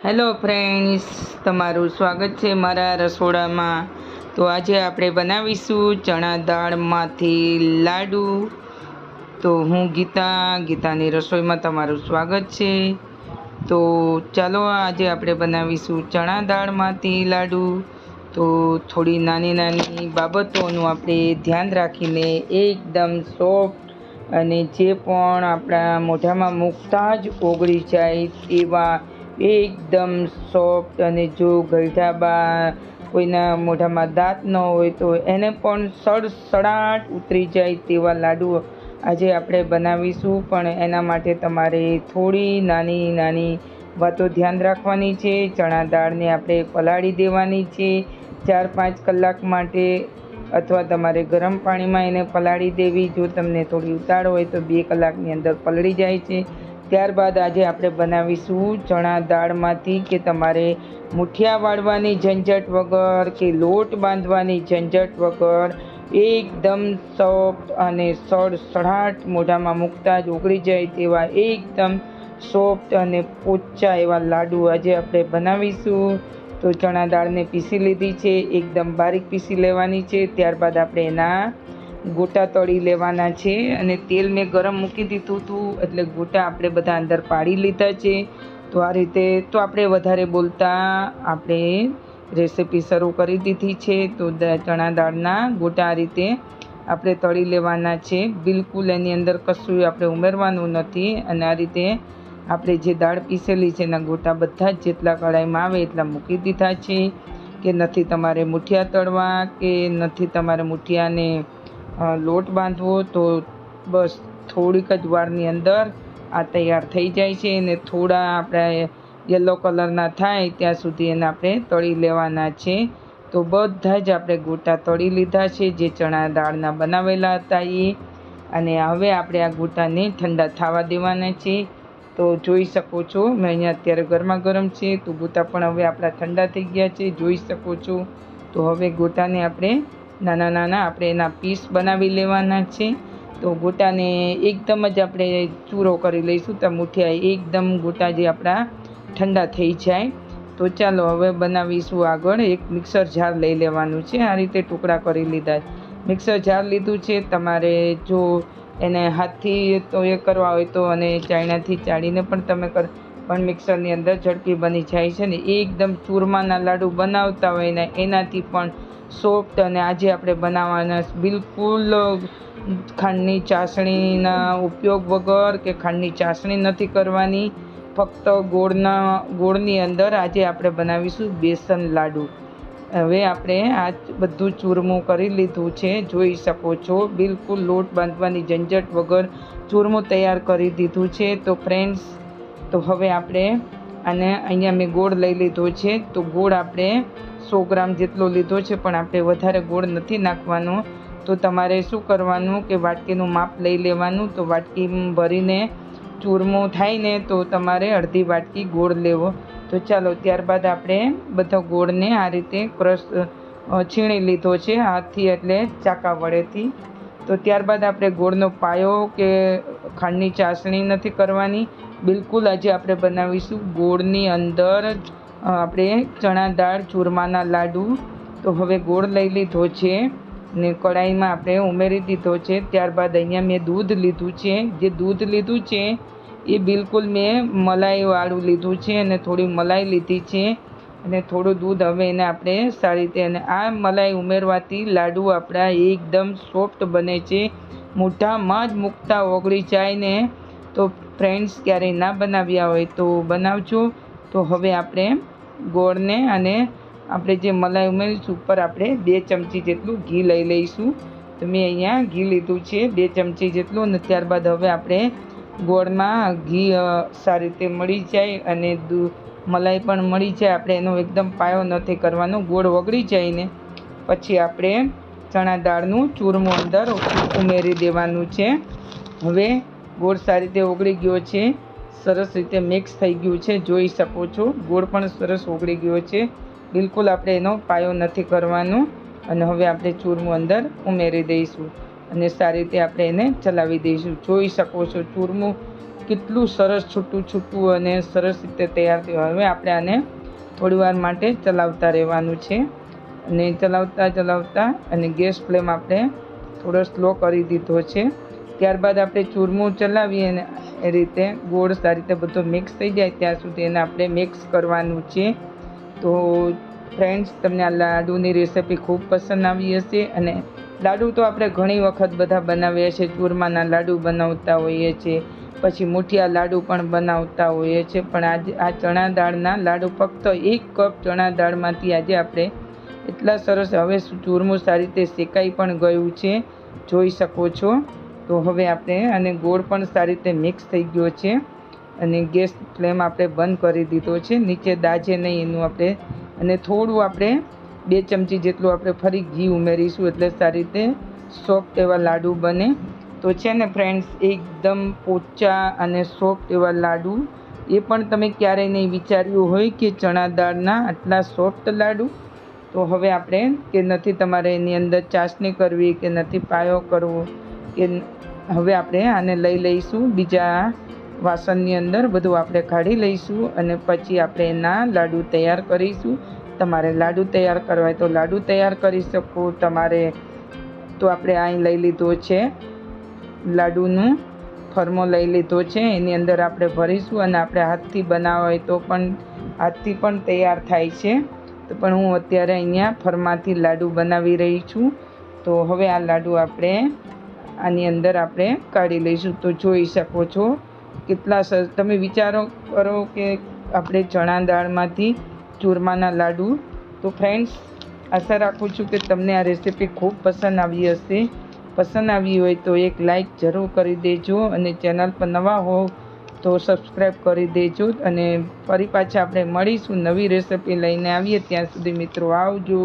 Hello friends, તમારું સ્વાગત છે મારા રસોડામાં। તો આજે આપણે બનાવીશું ચણા દાળમાંથી લાડુ। તો હું ગીતાની રસોઈમાં તમારું સ્વાગત છે। તો ચાલો આજે આપણે બનાવીશું ચણા દાળમાંથી લાડુ। તો થોડી નાની નાની બાબતોનું આપણે ધ્યાન રાખીને એકદમ સોફ્ટ અને જે પણ આપણા મોઢામાં મૂકતા જ ઓગળી જાય એવા એકદમ સોફ્ટ અને જો ગળઢાબા કોઈના મોઢામાં દાંત ન હોય તો એને પણ સડસડાટ ઉતરી જાય તેવા લાડુ આજે આપણે બનાવીશું। પણ એના માટે તમારે થોડી નાની નાની વાતો ધ્યાન રાખવાની છે। ચણા દાળને આપણે પલાળી દેવાની છે 4-5 કલાક માટે, અથવા તમારે ગરમ પાણીમાં એને પલાળી દેવી। જો તમને થોડી ઉતાળ હોય તો 2 કલાકની અંદર પલળી જાય છે। ત્યારબાદ આજે આપણે બનાવીશું ચણા દાળમાંથી કે તમારે મુઠિયા વાળવાની ઝંઝટ વગર કે લોટ બાંધવાની ઝંઝટ વગર એકદમ સોફ્ટ અને સડસડાટ મોઢામાં મૂકતા જ ઓગળી જાય તેવા એકદમ સોફ્ટ અને પોચા એવા લાડુ આજે આપણે બનાવીશું। તો ચણા દાળને પીસી લીધી છે, એકદમ બારીક પીસી લેવાની છે। ત્યારબાદ આપણે એના ગોટા તળી લેવાના છે અને તેલ મેં ગરમ મૂકી દીધું હતું એટલે ગોટા આપણે બધા અંદર પાડી લીધા છે। તો આ રીતે તો આપણે વધારે બોલતા આપણે રેસીપી શરૂ કરી દીધી છે। તો ચણા દાળના ગોટા આ રીતે આપણે તળી લેવાના છે, બિલકુલ એની અંદર કશું આપણે ઉમેરવાનું નથી। અને આ રીતે આપણે જે દાળ પીસેલી છે એના ગોટા બધા જ જેટલા કઢાઈમાં આવે એટલા મૂકી દીધા છે। કે નથી તમારે મુઠિયા તળવા કે નથી તમારે મુઠિયાને લોટ બાંધવો, તો બસ થોડીક જ વારની અંદર આ તૈયાર થઈ જાય છે। અને થોડા આપણે યલો કલરના થાય ત્યાં સુધી એને આપણે તળી લેવાના છે। તો બધા જ આપણે ગોટા તળી લીધા છે જે ચણા દાળના બનાવેલા હતા એ। અને હવે આપણે આ ગોટાને ઠંડા થવા દેવાના છે। તો જોઈ શકો છો મેં અહીંયા અત્યારે ગરમા ગરમ છે, તો ગોટા પણ હવે આપણા ઠંડા થઈ ગયા છે, જોઈ શકો છો। તો હવે ગોટાને આપણે નાના નાના આપણે એના પીસ બનાવી લેવાના છે। તો ગોટાને એકદમ જ આપણે ચૂરો કરી લઈશું તો મુઠિયા એકદમ ગોટા જે આપણા ઠંડા થઈ જાય। તો ચાલો હવે બનાવીશું આગળ। એક મિક્સર જાર લઈ લેવાનું છે, આ રીતે ટુકડા કરી લીધા। મિક્સર જાર લીધું છે, તમારે જો એને હાથથી તો એ કરવા હોય તો અને ચાયણાથી ચાળીને પણ તમે પણ મિક્સરની અંદર ઝડપી બની જાય છે ને એકદમ ચૂરમાના લાડુ બનાવતા હોય ને એનાથી પણ સોફ્ટ। અને આજે આપણે બનાવવાના બિલકુલ ખાંડની ચાસણીના ઉપયોગ વગર કે ખાંડની ચાસણી નથી કરવાની, ફક્ત ગોળની અંદર આજે આપણે બનાવીશું બેસન લાડુ। હવે આપણે આ બધું ચૂરમું કરી લીધું છે, જોઈ શકો છો બિલકુલ લોટ બાંધવાની ઝંઝટ વગર ચૂરમું તૈયાર કરી દીધું છે। તો ફ્રેન્ડ્સ, તો હવે આપણે આને અહીંયા મેં ગોળ લઈ લીધો છે। તો ગોળ આપણે 100 ગ્રામ જેટલો લીધો છે, પણ આપણે વધારે ગોળ નથી નાખવાનો। તો તમારે શું કરવાનું કે વાટકીનું માપ લઈ લેવાનું। તો વાટકી ભરીને ચૂરમું થાય ને તો તમારે અડધી વાટકી ગોળ લેવો। તો ચાલો ત્યારબાદ આપણે બધા ગોળને આ રીતે છીણી લીધો છે હાથથી એટલે ચાકા વડેથી। તો ત્યારબાદ આપણે ગોળનો પાયો કે ખાંડની ચાસણી નથી કરવાની, બિલકુલ આજે આપણે બનાવીશું ગોળની અંદર જ આપણે ચણા દાળ ચૂરમાના લાડુ। તો હવે ગોળ લઈ લીધો છે ને કઢાઈમાં આપણે ઉમેરી દીધો છે। ત્યારબાદ અહીંયા મેં દૂધ લીધું છે, જે દૂધ લીધું છે એ બિલકુલ મેં મલાઈવાળું લીધું છે અને થોડી મલાઈ લીધી છે અને થોડું દૂધ। હવે એને આપણે સારી રીતે અને આ મલાઈ ઉમેરવાથી લાડુ આપણા એકદમ સોફ્ટ બને છે, મોઢામાં જ મૂકતા ઓગળી જાય ને। તો ફ્રેન્ડ્સ, ક્યારેય ના બનાવ્યા હોય તો બનાવજો। તો હવે આપણે ગોળને અને આપણે જે મલાઈ ઉમેરીશું ઉપર આપણે 2 ચમચી જેટલું ઘી લઈ લઈશું। તો મેં અહીંયા ઘી લીધું છે 2 ચમચી જેટલું। અને ત્યારબાદ હવે આપણે ગોળમાં ઘી સારી રીતે મળી જાય અને મલાઈ પણ મળી જાય, આપણે એનો એકદમ પાયો નથી કરવાનો। ગોળ ઓગળી જાય ને પછી આપણે ચણા દાળનું ચૂરમું અંદર ઉમેરી દેવાનું છે। હવે ગોળ સારી રીતે ઓગળી ગયો છે, સરસ રીતે મિક્સ થઈ ગયું છે, જોઈ શકો છો ગોળ પણ સરસ ઓગળી ગયો છે, બિલકુલ આપણે એનો પાયો નથી કરવાનો। અને હવે આપણે ચૂરમું અંદર ઉમેરી દઈશું અને સારી રીતે આપણે એને ચલાવી દઈશું। જોઈ શકો છો ચૂરમું કેટલું સરસ છૂટું છૂટું અને સરસ રીતે તૈયાર થયું. હવે આપણે આને થોડી વાર માટે ચલાવતા રહેવાનું છે અને ચલાવતા અને ગેસ ફ્લેમ આપણે થોડો સ્લો કરી દીધો છે. ત્યારબાદ આપણે ચૂરમું ચલાવીએ અને એ રીતે ગોળ સારી રીતે બધું મિક્સ થઈ જાય ત્યાં સુધી એને આપણે મિક્સ કરવાનું છે. તો ફ્રેન્ડ્સ, તમને આ લાડુની રેસિપી ખૂબ પસંદ આવી હશે. અને લાડુ તો આપણે ઘણી વખત બધા બનાવીએ છીએ. ચૂરમાના લાડુ બનાવતા હોઈએ છીએ, પછી મુઠિયા લાડુ પણ બનાવતા હોઈએ છીએ. પણ આજે આ ચણા દાળના લાડુ ફક્ત 1 કપ ચણા દાળમાંથી આજે આપણે એટલા સરસ, હવે ચૂરમું સારી રીતે શેકાઈ પણ ગયું છે, જોઈ શકો છો. તો હવે આપણે અને ગોળ પણ સારી રીતે મિક્સ થઈ ગયો છે અને ગેસ ફ્લેમ આપણે બંધ કરી દીધો છે. નીચે દાજે નહીં એનું આપણે, અને થોડું આપણે 2 ચમચી જેટલું આપણે ફરી ઘી ઉમેરીશું એટલે સારી રીતે સોફ્ટ એવા લાડુ બને. તો છે ને ફ્રેન્ડ્સ, એકદમ પોચા અને સોફ્ટ એવા લાડુ, એ પણ તમે ક્યારેય નહીં વિચાર્યું હોય કે ચણા દાળના આટલા સોફ્ટ લાડુ. તો હવે આપણે, કે નથી તમારે એની અંદર ચાસણી કરવી કે નથી પાયો કરવો, કે હવે આપણે આને લઈ લઈશું બીજા વાસણની અંદર, બધું આપણે કાઢી લઈશું અને પછી આપણે એના લાડુ તૈયાર કરીશું. તમારે લાડુ તૈયાર કરવા હોય તો લાડુ તૈયાર કરી શકો. તમારે તો આપણે અહીં લઈ લીધો છે લાડુનું ફરમો લઈ લીધો છે, એની અંદર આપણે ભરીશું અને આપણે હાથથી બનાવવા હોય તો પણ હાથથી પણ તૈયાર થાય છે. તો પણ હું અત્યારે અહીંયા ફરમાથી લાડુ બનાવી રહી છું. તો હવે આ લાડુ આપણે આની અંદર આપણે કાઢી લઈશું. તો જોઈ શકો છો કેટલા સરસ. તમે વિચારો કરો કે આપણે ચણા દાળમાંથી ચૂરમાના લાડુ. તો ફ્રેન્ડ્સ, આશા રાખું છું કે તમને આ રેસીપી ખૂબ પસંદ આવી હશે. પસંદ આવી હોય તો એક લાઈક જરૂર કરી દેજો અને ચેનલ પર નવા હો તો સબસ્ક્રાઈબ કરી દેજો. અને ફરી પાછા આપણે મળીશું, નવી રેસીપી લઈને આવીએ. ત્યાં સુધી મિત્રો આવજો.